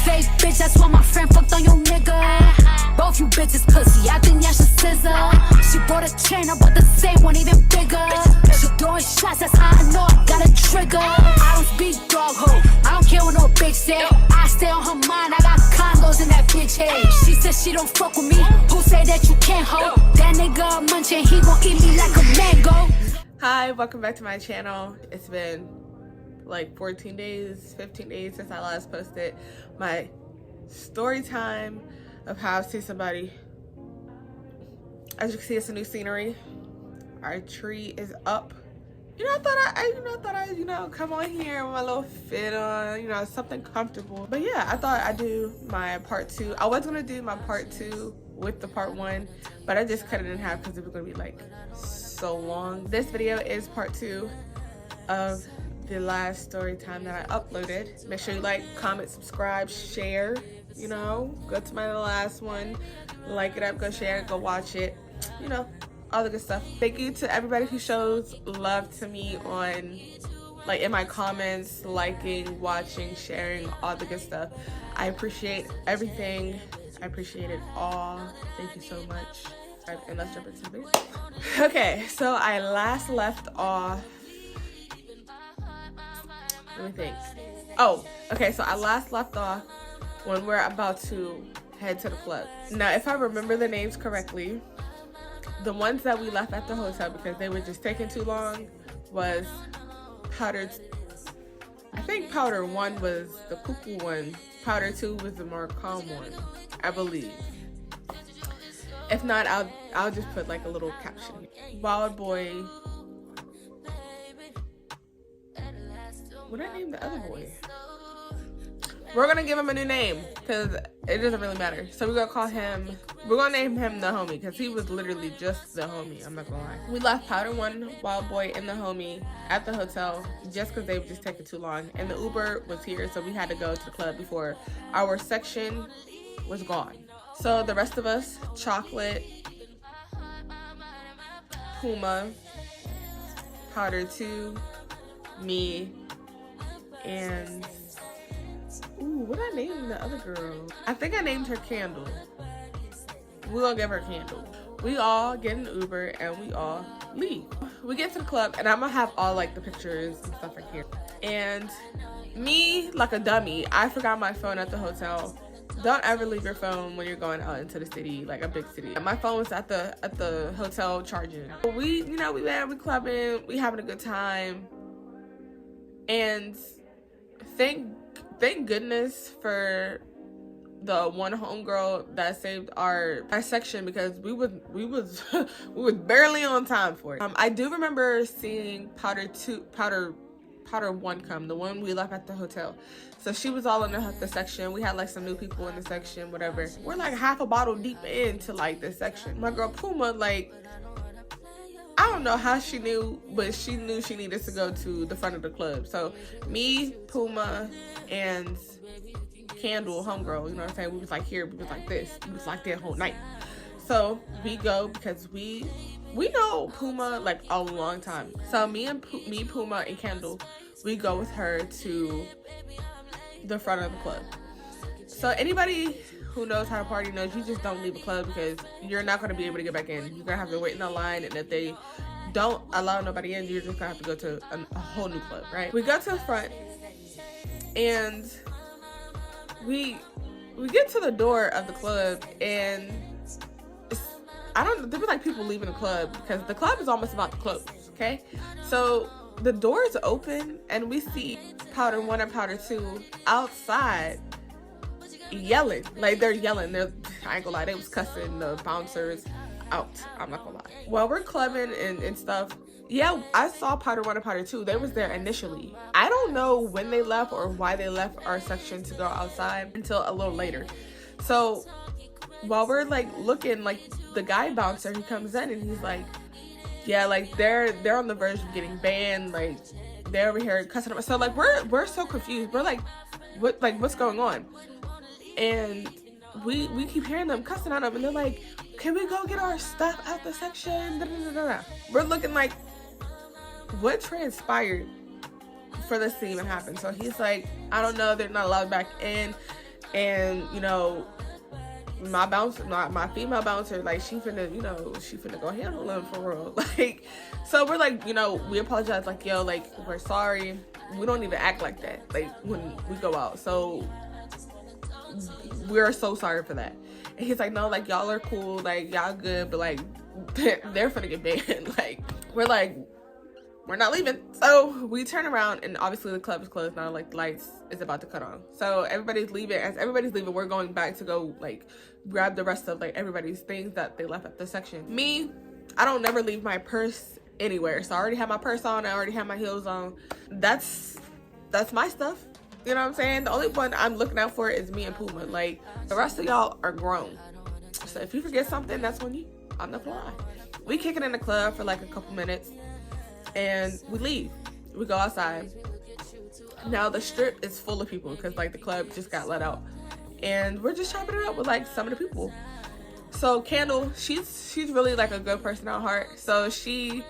fake bitch, that's why my friend fucked on your nigga. Both you bitches pussy, I think y'all should scissor. She bought a chain, I bought the same one, even bigger. She throwing shots, that's how I know I got a trigger. I don't speak dog hoe, I don't care what no bitch say. I stay on her mind, I got condos in that bitch head. She said she don't fuck with me, who say that you can't hold? That nigga a munchin', he gon' eat me like a mango. Hi, welcome back to my channel. It's been like 14 days, 15 days since I last posted my story time of how I see somebody. As you can see, it's a new scenery. Our tree is up. I thought I'd come on here with my little fit on, something comfortable. But yeah, I thought I'd do my part 2. I was gonna do my part 2 with the part 1, but I just cut it in half because it was gonna be like so long. This video is part 2 of the last story time that I uploaded. Make sure you like, comment, subscribe, share, go to my last one, like it up, go share it, go watch it, all the good stuff. Thank you to everybody who shows love to me on, like, in my comments, liking, watching, sharing, all the good stuff. I appreciate everything. I appreciate it all. Thank you so much. And let's jump into the video. Okay, so I last left off. Let me think. Oh, okay, so I last left off when we're about to head to the club. Now, if I remember the names correctly, the ones that we left at the hotel because they were just taking too long was Powder. I think Powder 1 was the cuckoo one. Powder 2 was the more calm one, I believe. If not, I'll just put like a little caption here. Wild Boy. What did I name the other boy? We're gonna give him a new name because it doesn't really matter. So we're gonna name him the homie because he was literally just the homie. I'm not gonna lie. We left Powder 1, Wild Boy, and the homie at the hotel just because they were just taking too long. And the Uber was here, so we had to go to the club before our section was gone. So the rest of us, Chocolate, Puma, Powder 2, me, and what did I name the other girl? I think I named her Candle. We're gonna give her Candle. We all get in the Uber and we all leave. We get to the club and I'm gonna have all like the pictures and stuff right here. And me, like a dummy, I forgot my phone at the hotel. Don't ever leave your phone when you're going out into the city, like a big city. My phone was at the hotel charging. We there, we clubbing, we having a good time. And thank goodness for the one homegirl that saved our section because we was barely on time for it. I do remember seeing Powder 1 come, the one we left at the hotel. So she was all in the section. We had like some new people in the section, whatever. We're like half a bottle deep into like this section. My girl Puma, like, I don't know how she knew, but she knew she needed to go to the front of the club. So me, Puma, and Candle, homegirl, you know what I'm saying? We was like here, we was like this. We was like that whole night. So we go because we know Puma like a long time. So me, Puma, and Candle, we go with her to the front of the club. So anybody who knows how to party knows you just don't leave a club because you're not going to be able to get back in. You're going to have to wait in a line, and if they don't allow nobody in, you're just going to have to go to a whole new club, right? We go to the front, and we get to the door of the club, and there were like people leaving the club because the club is almost about to close, okay? So the doors open, and we see Powder 1 and Powder 2 outside yelling. Like, they're yelling. I ain't gonna lie, they was cussing the bouncers out. I'm not gonna lie. While we're clubbing and stuff, yeah, I saw Powder 1 and Powder 2. They was there initially. I don't know when they left or why they left our section to go outside until a little later. So while we're like looking, like the guy bouncer, he comes in and he's like, yeah, like they're on the verge of getting banned. Like they're over here cussing them. So like we're so confused. We're like, what's going on? And we keep hearing them cussing at them, and they're like, can we go get our stuff out the section? Da, da, da, da, da. We're looking like, what transpired for this to even happen? So he's like, I don't know, they're not allowed back in. And you know, my bouncer, my female bouncer, like she finna, you know, she finna go handle them for real. Like, so we're like, you know, we apologize, like, yo, like, we're sorry. We don't even act like that, like, when we go out. So we're so sorry for that. And he's like, no, like, y'all are cool, like, y'all good, but like they're finna get banned. Like, we're like, we're not leaving. So we turn around, and obviously the club is closed now, like the lights is about to cut on. So everybody's leaving. As everybody's leaving, we're going back to go like grab the rest of like everybody's things that they left at the section. Me, I don't never leave my purse anywhere. So I already have my purse on, I already have my heels on. That's my stuff. You know what I'm saying? The only one I'm looking out for is me and Puma. Like, the rest of y'all are grown. So if you forget something, that's on you. I'm not gonna lie. We kick it in the club for like a couple minutes, and we leave. We go outside. Now the strip is full of people because like the club just got let out, and we're just chopping it up with like some of the people. So Candle, she's really like a good person at heart, so she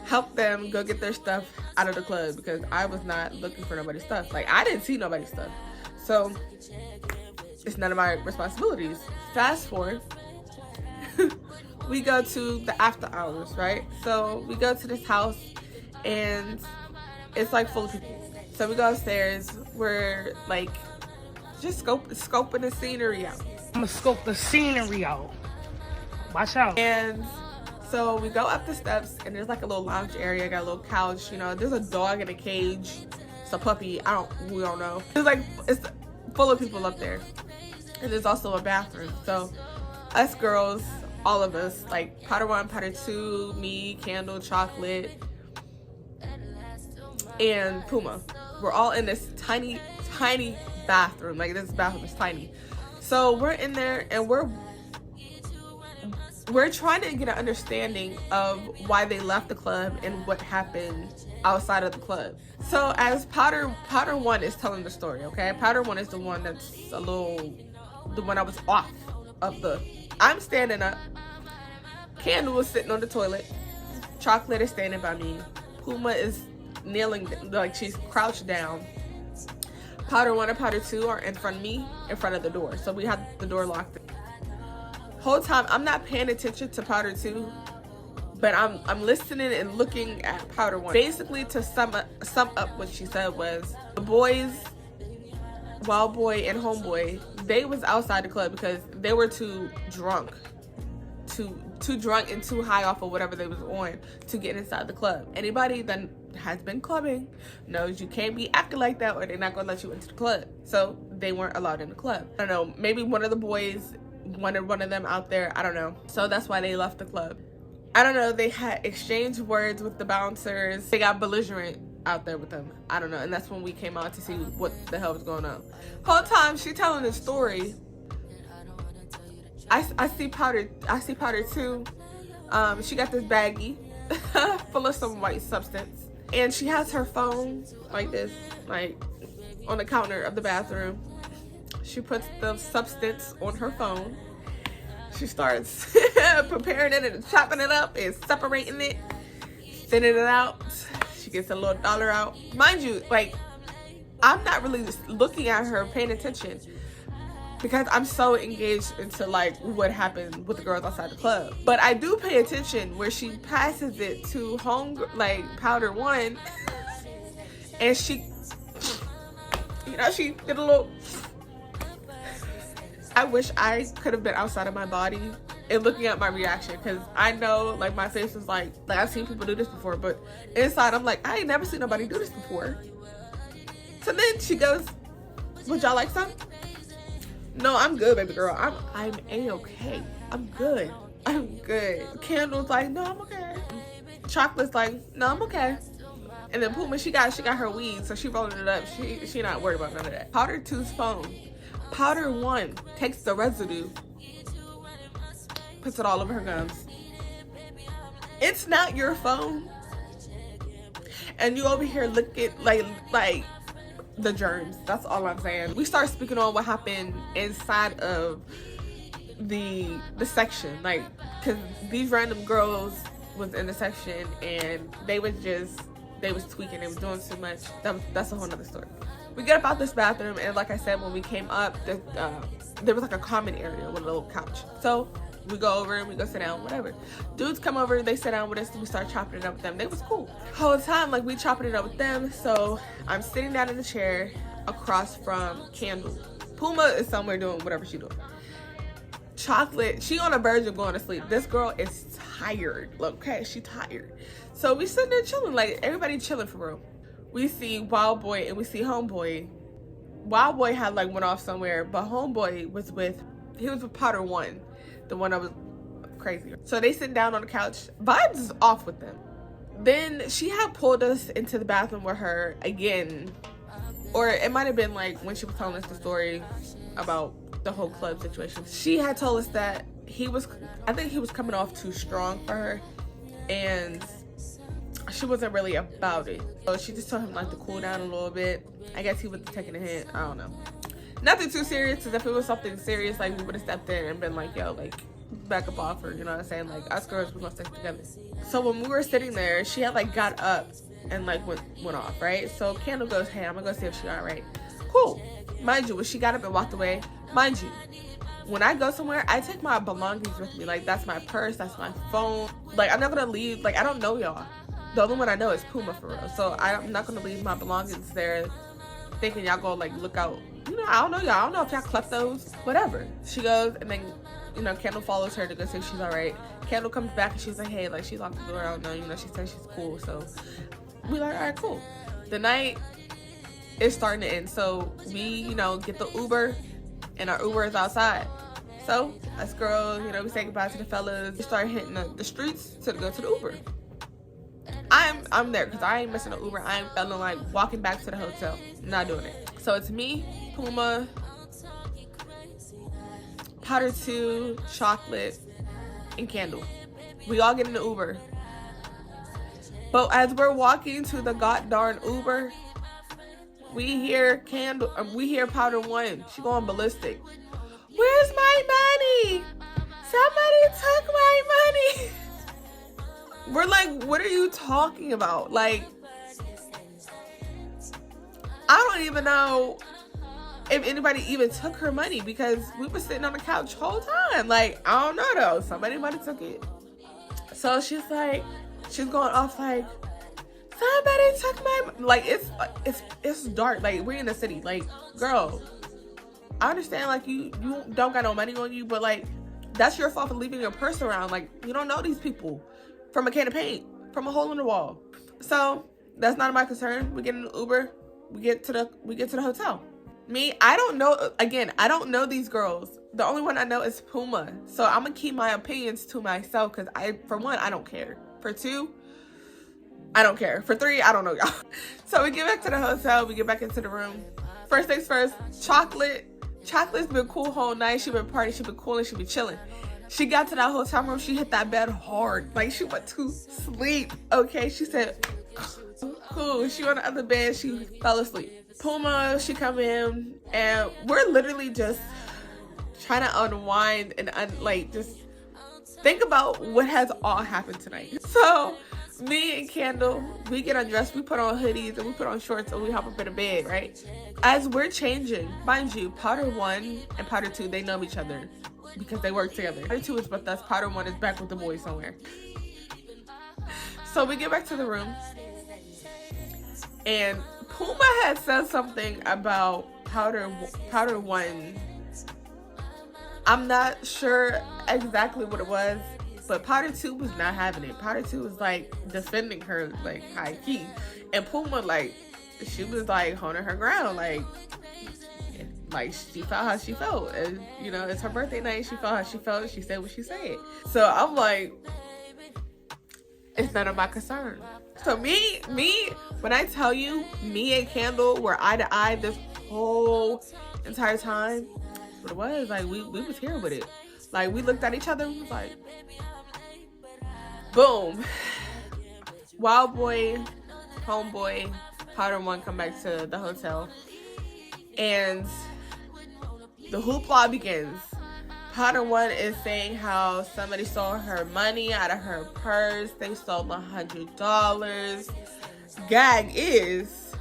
helped them go get their stuff out of the club because I was not looking for nobody's stuff. Like, I didn't see nobody's stuff, so it's none of my responsibilities. Fast forward, we go to the after hours, right? So we go to this house, and it's like full of people. So we go upstairs. We're like just scoping the scenery out. I'm gonna scope the scenery out. Watch out. And so we go up the steps, and there's like a little lounge area, got a little couch, you know, there's a dog in a cage. It's a puppy. We don't know. It's full of people up there. And there's also a bathroom. So us girls, all of us, like Powder 1, Powder 2, me, Candle, Chocolate, and Puma, we're all in this tiny bathroom. Like, this bathroom is tiny. So we're in there, and we're trying to get an understanding of why they left the club and what happened outside of the club. So as Powder 1 is telling the story, okay? Powder 1 is the one that's the one I was off of the. I'm standing up. Candle was sitting on the toilet. Chocolate is standing by me. Puma is kneeling, like she's crouched down. Powder 1 and Powder 2 are in front of me, in front of the door. So we have the door locked. Whole time I'm not paying attention to Powder 2, but I'm listening and looking at Powder 1. Basically, to sum up what she said was, the boys, Wild Boy and Homeboy, they was outside the club because they were too drunk and too high off of whatever they was on to get inside the club. Anybody that has been clubbing knows you can't be acting like that or they're not gonna let you into the club. So they weren't allowed in the club. I don't know, maybe one of the boys wanted one of them out there, I don't know. So that's why they left the club. I don't know, they had exchanged words with the bouncers. They got belligerent out there with them, I don't know. And that's when we came out to see what the hell was going on. Whole time she telling the story, I see Powder 2. She got this baggie full of some white substance, and she has her phone like this, like on the counter of the bathroom. She puts the substance on her phone. She starts preparing it and chopping it up and separating it, thinning it out. She gets a little dollar out. Mind you, like, I'm not really just looking at her, paying attention, because I'm so engaged into like what happened with the girls outside the club. But I do pay attention where she passes it to Powder 1, and she, you know, she did a little. I wish I could have been outside of my body and looking at my reaction, because I know, like, my face is like I've seen people do this before, but inside I'm like, I ain't never seen nobody do this before. So then she goes, would y'all like some? No, I'm good, baby girl. I'm A-okay. I'm good. Candle's like, no, I'm okay. Chocolate's like, no, I'm okay. And then Puma, she got her weed, so she rolling it up. She not worried about none of that. Powder 2's phone. Powder 1 takes the residue, puts it all over her gums. It's not your phone, and you over here looking like the germs. That's all I'm saying. We start speaking on what happened inside of the section, like, because these random girls was in the section and they was tweaking. They was doing too much. That's a whole nother story. We get up out this bathroom, and like I said, when we came up, there was like a common area with a little couch. So we go over and we go sit down, whatever. Dudes come over, they sit down with us, and we start chopping it up with them. They was cool. Whole time, like, we chopping it up with them. So I'm sitting down in the chair across from Candle. Puma is somewhere doing whatever she doing. Chocolate, she on the verge of going to sleep. This girl is tired. Okay, she tired. So we sitting there chilling, like everybody chilling for real. We see Wild Boy and we see Homeboy. Wild Boy had like went off somewhere, but Homeboy was with Powder 1, the one that was crazy. So they sit down on the couch. Vibes is off with them. Then she had pulled us into the bathroom with her again, or it might have been like when she was telling us the story about the whole club situation. She had told us that I think he was coming off too strong for her, and she wasn't really about it. So she just told him like to cool down a little bit. I guess he was taking a hint. I don't know. Nothing too serious, because if it was something serious, like, we would have stepped in and been like, yo, like, back up off her, you know what I'm saying? Like, us girls, we're gonna stick together. So when we were sitting there, she had like got up and like went off, right? So Candle goes, hey, I'm gonna go see if she's all right. Cool. Mind you, when she got up and walked away, mind you, when I go somewhere, I take my belongings with me. Like, that's my purse, that's my phone. Like, I'm not gonna leave, like, I don't know y'all. The only one I know is Puma, for real. So I'm not gonna leave my belongings there thinking y'all go like look out. You know, I don't know y'all. I don't know if y'all cleft those. Whatever. She goes, and then, you know, Candle follows her to go see if she's all right. Candle comes back and she's like, hey, like, she's locked the door. I don't know. You know, she says she's cool. So we like, all right, cool. The night is starting to end. So we, you know, get the Uber, and our Uber is outside. So us girls, you know, we say goodbye to the fellas. We start hitting the streets to go to the Uber. I'm there because I ain't missing an Uber. I ain't feeling like walking back to the hotel. Not doing it. So it's me, Puma, Powder 2, Chocolate, and Candle. We all get in the Uber. But as we're walking to the goddamn Uber, we hear Powder 1. She going ballistic. Where's my money? Somebody took my money. We're like, what are you talking about? Like, I don't even know if anybody even took her money, because we were sitting on the couch whole time. Like, I don't know though. Somebody might have took it. So she's going off like, somebody took my, like, it's dark. Like, we're in the city. Like, girl, I understand, like, you don't got no money on you, but like, that's your fault for leaving your purse around. Like, you don't know these people from a can of paint, from a hole in the wall. So that's not my concern. We get in the Uber, we get to the hotel. Me, I don't know, again, I don't know these girls. The only one I know is Puma. So I'm gonna keep my opinions to myself, because for one, I don't care. For two, I don't care. For three, I don't know y'all. So we get back to the hotel, we get back into the room. First things first, Chocolate's been cool whole night. She been partying, she been cool, and she been chilling. She got to that hotel room, she hit that bed hard. Like, she went to sleep, okay? She said, cool. She on the other bed, she fell asleep. Puma, she come in, and we're literally just trying to unwind and just think about what has all happened tonight. So me and Candle, we get undressed, we put on hoodies, and we put on shorts, and we hop up in the bed, right? As we're changing, mind you, Powder 1 and Powder 2, they know each other because they work together. Powder 2 is with us, Powder 1 is back with the boys somewhere. So we get back to the room, and Puma had said something about Powder 1. I'm not sure exactly what it was, but Powder 2 was not having it. Powder 2 was like defending her, like, high key. And Puma, like, she was like holding her ground, like she felt how she felt. And, you know, it's her birthday night, she felt how she felt, she said what she said. So I'm like, it's none of my concern. So me, when I tell you, me and Candle were eye to eye this whole entire time. That's what it was. Like, we was here with it. Like, we looked at each other and was like, boom. Wild Boy, Homeboy, Powder 1 come back to the hotel, and the hoopla begins. Powder 1 is saying how somebody stole her money out of her purse. They stole $100. Gag is,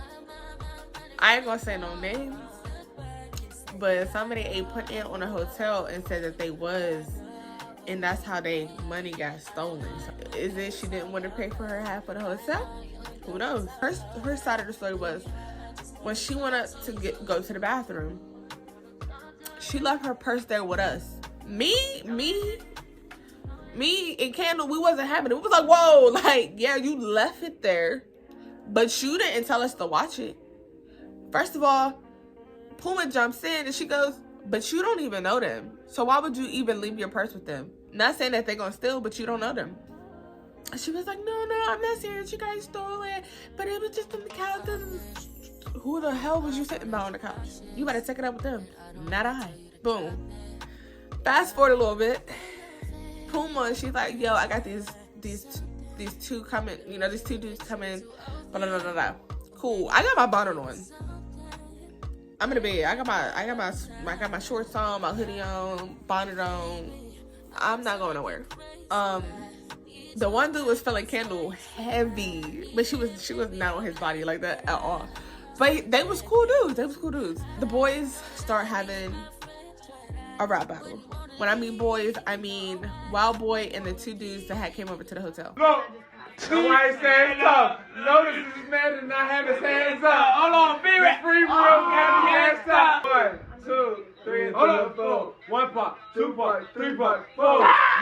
I ain't gonna say no names, but somebody ain't put in on a hotel and said that they was, and that's how they money got stolen. So is it she didn't want to pay for her half of the hotel? Who knows? Her side of the story was when she wanted to go to the bathroom, she left her purse there with us. Me and Candle, we wasn't having it. We was like, whoa, like, yeah, you left it there, but you didn't tell us to watch it. First of all, Puma jumps in and she goes, but you don't even know them. So why would you even leave your purse with them? Not saying that they're gonna steal, but you don't know them. And she was like, no, I'm not serious. You guys stole it, but it was just on the couch. Who the hell was you sitting by on the couch? You better take it up with them. Not I. Boom. Fast forward a little bit. Puma, she's like, yo, I got these two coming, you know, these two dudes coming, blah, blah, blah, blah. Cool. I got my bonnet on. I'm in the bed. I got my shorts on, my hoodie on, bonnet on. I'm not going nowhere. The one dude was feeling Candle heavy, but she was not on his body like that at all. But they was cool dudes. The boys start having a rap battle. When I mean boys, I mean Wild Boy and the two dudes that had came over to the hotel. Look, nobody hands up. Notice this man did not have his hands up. Hold on, be right. Free room, have his hands up. 1, 2, 3, 4. 1 part, 2 part, 3 part, 4.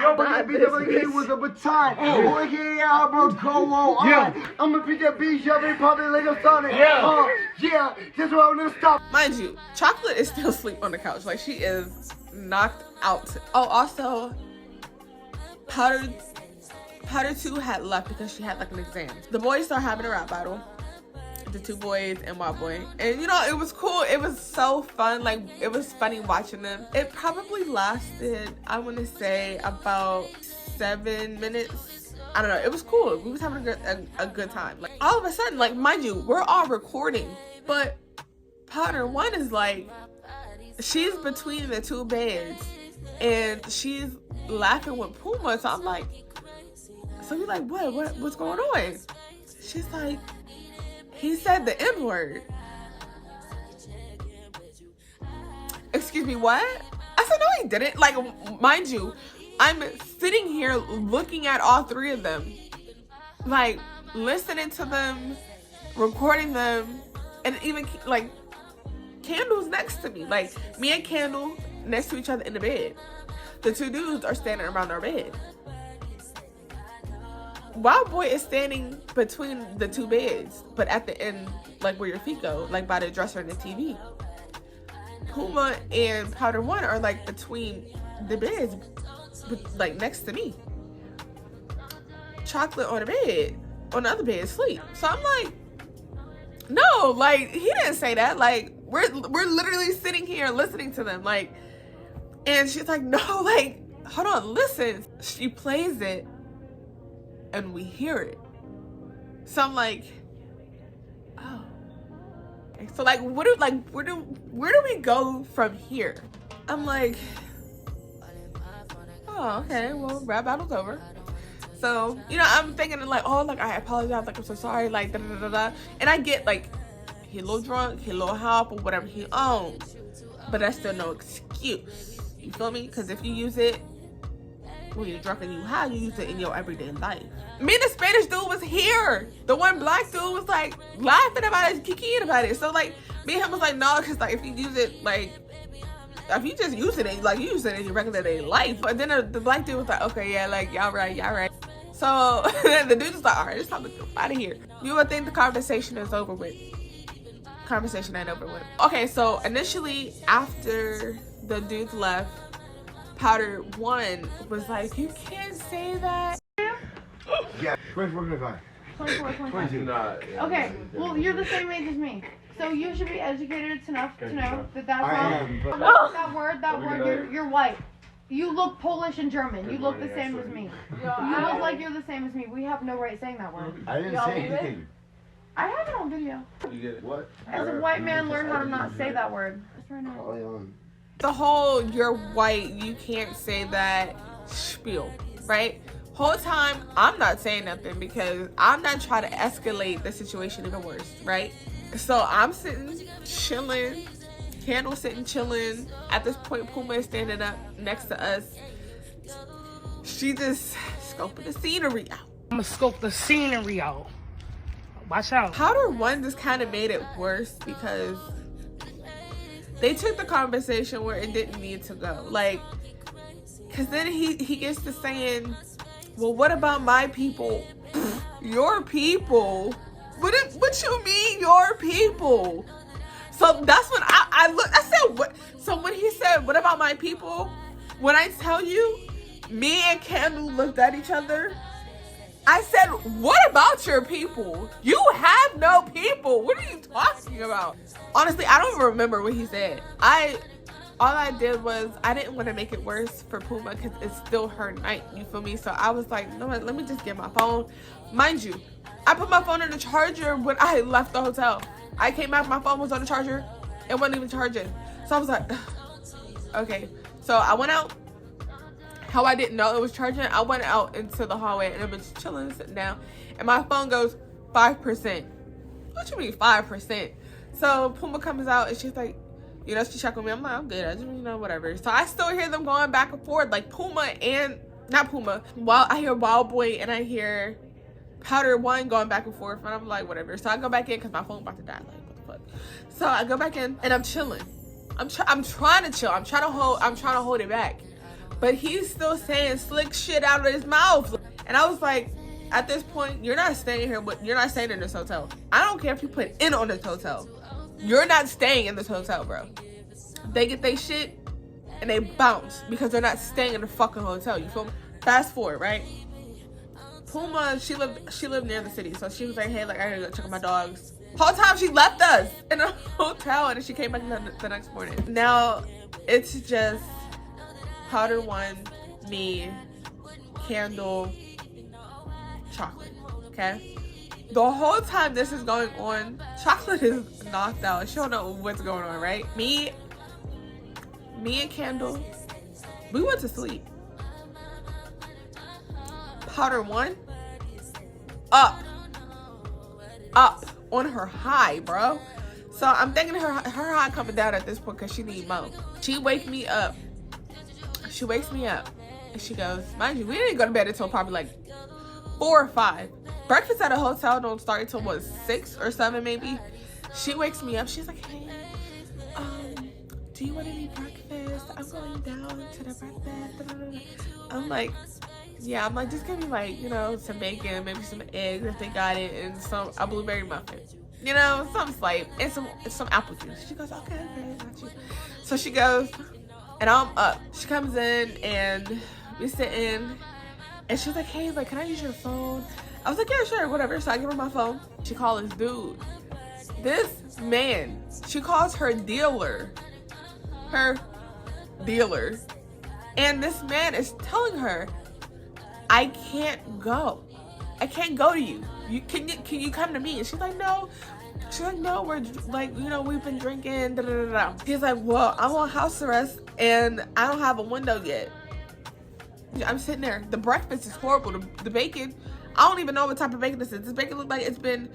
Yo, But that BWK was a baton. Boy, yeah, bro, go on. Yeah. I'm gonna pick that beat, shove it, probably like a Sonic. Yeah. Yeah, that's why I'm gonna stop. Mind you, Chocolate is still asleep on the couch. Like, she is knocked out. Oh, also, Powder 2 had left because she had like an exam. The boys start having a rap battle. The two boys and Wild Boy. And you know, it was cool. It was so fun. Like, it was funny watching them. It probably lasted, I want to say, about 7 minutes. I don't know. It was cool. We was having a good time. Like, all of a sudden, like, mind you, we're all recording, but Powder 1 is like, she's between the two beds and she's laughing with Puma. So I'm like, so we're like, what's going on? She's like, he said the N-word. Excuse me, what? I said, no, he didn't. Like, mind you, I'm sitting here looking at all three of them, like, listening to them, recording them, and even, like, Candle's next to me. Like, me and Candle next to each other in the bed. The two dudes are standing around our bed. Wild Boy is standing between the two beds, but at the end, like where your feet go, like by the dresser and the TV. Puma and Powder 1 are like between the beds, like next to me. Chocolate on the bed, on the other bed, asleep. So I'm like, no, like, he didn't say that. Like, we're literally sitting here listening to them, like, and she's like, no, like, hold on, listen. She plays it, and we hear it. So I'm like, oh. So like, where do we go from here? I'm like, oh, okay, well, rap battle's over. So, you know, I'm thinking like, oh, like, I apologize, like, I'm so sorry, like, da da da da. And I get, like, he a little drunk, he a little high, or whatever he owns. But that's still no excuse. You feel me? Because if you use it when you're drunk and you high, you use it in your everyday life. Me and the Spanish dude was here. The one black dude was, like, laughing about it, kikiing about it. So, like, me and him was like, no, because, like, if you use it, like, if you just use it, like, you use it in your regular day life. But then the black dude was like, okay, yeah, like, y'all right. So the dude was like, all right, it's time to go out of here. You would think the conversation is over with. Conversation ain't over with. Okay, so initially, after the dudes left, Powder 1 was like, you can't say that. Yeah, 24, 25. 24, 25. Not. Okay, well, you're the same age as me. So you should be educated enough to know that that's I wrong. am, but- That word, you're white. You look Polish and German. You look the same as me. You look like you're the same as me. We have no right saying that word. I didn't say anything. I have it on video. You get it. What? As a white man, learn how to not say that word. Just right now. Oh, The whole you're white, you can't say that spiel, right? Whole time, I'm not saying nothing because I'm not trying to escalate the situation even worse, right? So I'm sitting, chilling. Candle sitting, chilling. At this point, Puma is standing up next to us. She just scoping the scenery out. I'm gonna scope the scenery out. Watch out. Powder 1 just kind of made it worse because they took the conversation where it didn't need to go. Like, because then he gets to saying, well, what about my people? Your people? What you mean, your people? So that's when I looked, I said, what? So when he said, what about my people? When I tell you, me and Candle looked at each other. I said, what about your people? You have no people. What are you talking about? Honestly, I don't even remember what he said. All I did was, I didn't want to make it worse for Puma because it's still her night, you feel me? So I was like, no, let me just get my phone. Mind you, I put my phone in the charger when I left the hotel. I came back, my phone was on the charger. It wasn't even charging. So I was like, okay. So I went out. How I didn't know it was charging, I went out into the hallway and I was chilling, sitting down. And my phone goes 5%. What you mean 5%? So Puma comes out and she's like, you know, she checked with me. I'm like, I'm good. I just, you know, whatever. So I still hear them going back and forth. Like I hear Wild Boy and I hear Powder 1 going back and forth. And I'm like, whatever. So I go back in because my phone about to die. Like, what the fuck? So I go back in and I'm chilling. I'm trying to chill. I'm trying to hold it back. But he's still saying slick shit out of his mouth. And I was like, at this point, you're not staying here, but you're not staying in this hotel. I don't care if you put in on this hotel. You're not staying in this hotel, bro. They get their shit and they bounce because they're not staying in the fucking hotel. You feel me? Fast forward, right? Puma, she lived near the city. So she was like, hey, like, I gotta go check on my dogs. Whole time she left us in a hotel and then she came back the next morning. Now, it's just Powder 1, me, Candle, Chocolate, okay? The whole time this is going on, Chocolate is knocked out. She don't know what's going on, right? Me and Candle, we went to sleep. Powder 1, up on her high, bro. So I'm thinking her high coming down at this point because she need more. She wakes me up and she goes, mind you, we didn't go to bed until probably like 4 or 5. Breakfast at a hotel don't start until what, 6 or 7 maybe. She wakes me up. She's like, hey, do you want any breakfast? I'm going down to the breakfast. I'm like, yeah. I'm like, just give me like, you know, some bacon, maybe some eggs if they got it, and a blueberry muffin. You know, some slight and some apple juice. She goes, okay, got you. So she goes, and I'm up. She comes in and we sit in, and she's like, hey, like, can I use your phone? I was like, yeah, sure, whatever. So I give her my phone. She calls this dude. This man, she calls her dealer. And this man is telling her, I can't go. I can't go to you. Can you come to me? And she's like, no. She's like, no, we're like, you know, we've been drinking. Da, da, da, da. He's like, well, I'm on house arrest and I don't have a window yet. I'm sitting there. The breakfast is horrible. The bacon, I don't even know what type of bacon this is. This bacon looks like it's been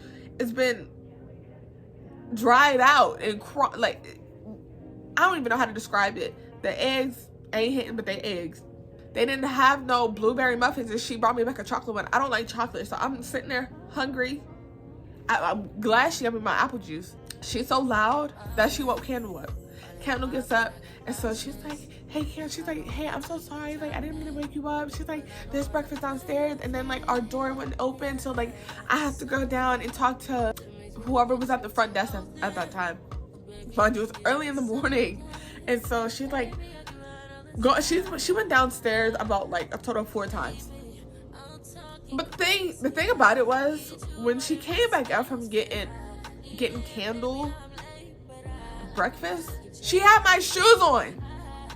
dried out and like, I don't even know how to describe it. The eggs ain't hitting, but they eggs. They didn't have no blueberry muffins, and she brought me back a chocolate one. I don't like chocolate, so I'm sitting there hungry. I'm glad she gave me my apple juice. She's so loud that she woke Candle up. Candle gets up, and so she's like, hey, Candle, she's like, hey, I'm so sorry. Like, I didn't mean to wake you up. She's like, there's breakfast downstairs, and then, like, our door wouldn't open, so, like, I have to go down and talk to whoever was at the front desk at that time. Mind you, it was early in the morning, and so she's like, she went downstairs about like a total of 4 times. But the thing about it was, when she came back out from getting Candle breakfast, she had my shoes on.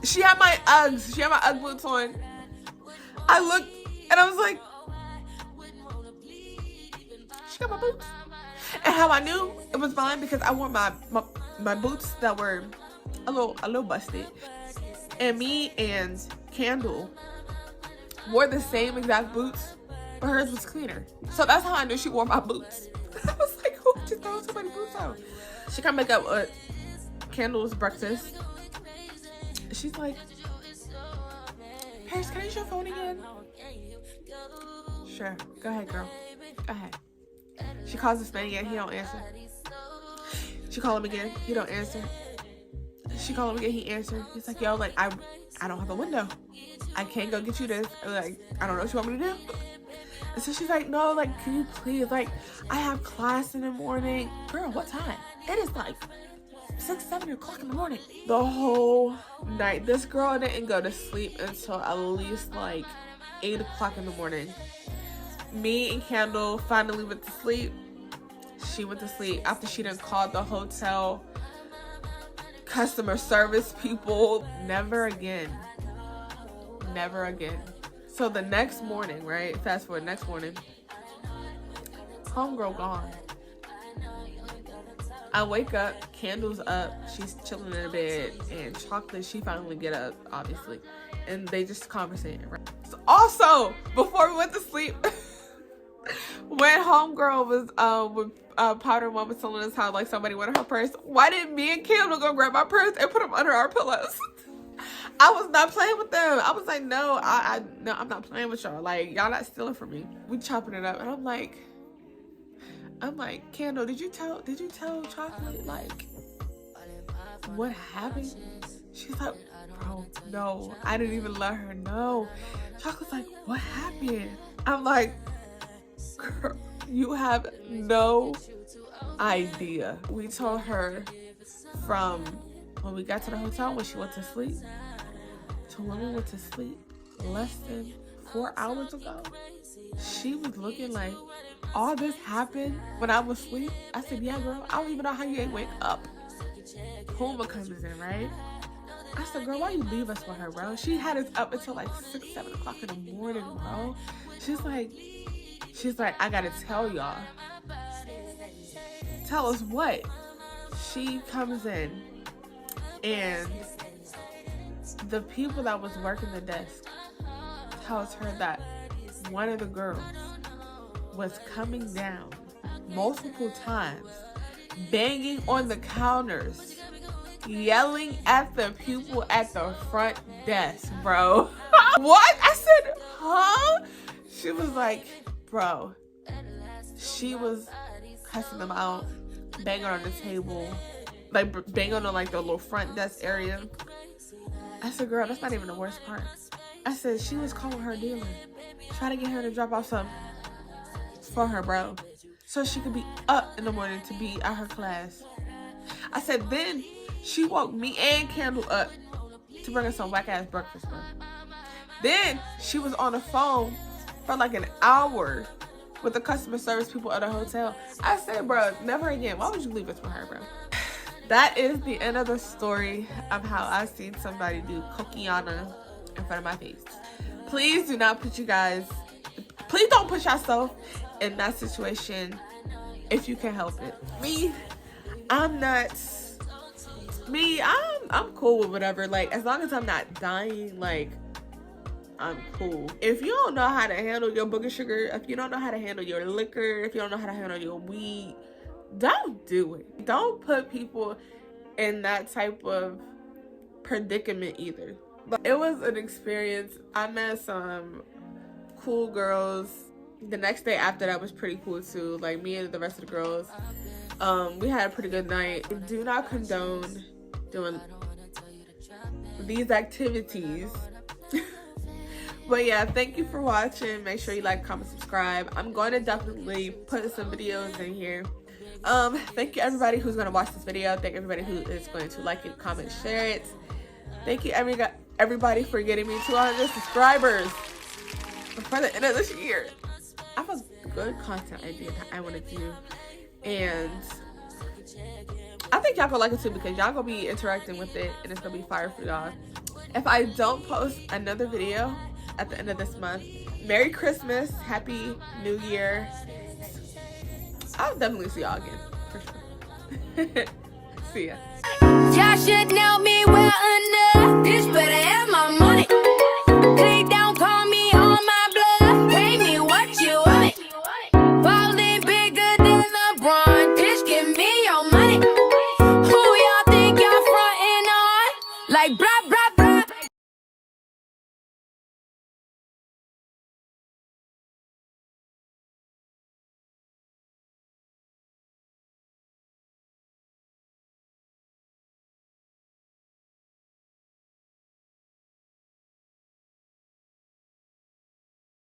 She had my Uggs. She had my Ugg boots on. I looked and I was like, she got my boots. And how I knew it was mine, because I wore my boots that were a little busted. And me and Candle wore the same exact boots, but hers was cleaner. So that's how I knew she wore my boots. I was like, who Just throw somebody's boots out. She come back up with Candle's breakfast. She's like, Paris, can I use your phone again? Sure. Go ahead, girl. Go ahead. She calls this man again. He don't answer. She call him again. He don't answer. She call him again. He answered. He's like, yo, like, I don't have a window. I can't go get you this. Like, I don't know what you want me to do. And so she's like, no, like, can you please? Like, I have class in the morning. Girl, what time? It is like 6, 7 o'clock in the morning. The whole night. This girl didn't go to sleep until at least like 8 o'clock in the morning. Me and Candle finally went to sleep. She went to sleep after she done called the hotel customer service people. Never again. Never again. So the next morning, right? Fast forward, next morning. Homegirl gone. I wake up, Candle's up, she's chilling in the bed, and Chocolate, she finally get up, obviously. And they just conversating, right? So also, before we went to sleep, when homegirl was with Powder Mom was telling us how like somebody wanted her purse, why didn't me and Candle go grab my purse and put them under our pillows? I was not playing with them. I was like, no, no, I'm not playing with y'all. Like, y'all not stealing from me. We chopping it up, and I'm like, Candle, did you tell Chocolate like what happened? She's like, bro, no, I didn't even let her know. Chocolate's like, what happened? I'm like, girl, you have no idea. We told her from when we got to the hotel, when she went to sleep, to when we went to sleep less than 4 hours ago. She was looking like all this happened when I was asleep. I said, yeah, girl, I don't even know how you ain't wake up. Puma comes in, right? I said, girl, why you leave us with her, bro? She had us up until like 6, 7 o'clock in the morning, bro. She's like, I gotta tell y'all. Tell us what? She comes in and the people that was working the desk tells her that one of the girls was coming down multiple times, banging on the counters, yelling at the people at the front desk, bro. What? I said, huh? She was like, bro, she was cussing them out, banging on the table, like banging on like the little front desk area. I said, girl, that's not even the worst part. I said, she was calling her dealer, trying to get her to drop off something for her, bro, so she could be up in the morning to be at her class. I said, then she woke me and Candle up to bring us some whack-ass breakfast, bro. Then she was on the phone for like an hour with the customer service people at the hotel. I said, bro, never again. Why would you leave us with her, bro? That is the end of the story of how I seen somebody do Coquiana in front of my face. Please do not put please don't put yourself in that situation if you can help it. I'm cool with whatever. Like, as long as I'm not dying, like, I'm cool. If you don't know how to handle your booger sugar, if you don't know how to handle your liquor, if you don't know how to handle your weed, don't do it. Don't put people in that type of predicament either. But it was an experience. I met some cool girls. The next day after that was pretty cool too. Like, me and the rest of the girls, we had a pretty good night. I do not condone doing these activities. But yeah, thank you for watching. Make sure you like, comment, subscribe. I'm going to definitely put some videos in here. Thank you everybody who's going to watch this video. Thank everybody who is going to like it, comment, share it. Thank you everybody for getting me 200 subscribers before the end of this year. I have a good content idea that I want to do, and I think y'all gonna like it too, because y'all gonna be interacting with it and it's gonna be fire for y'all. If I don't post another video at the end of this month, Merry Christmas, Happy New Year. I'll definitely see y'all again, for sure. See ya. Y'all should know me well enough. Bitch, but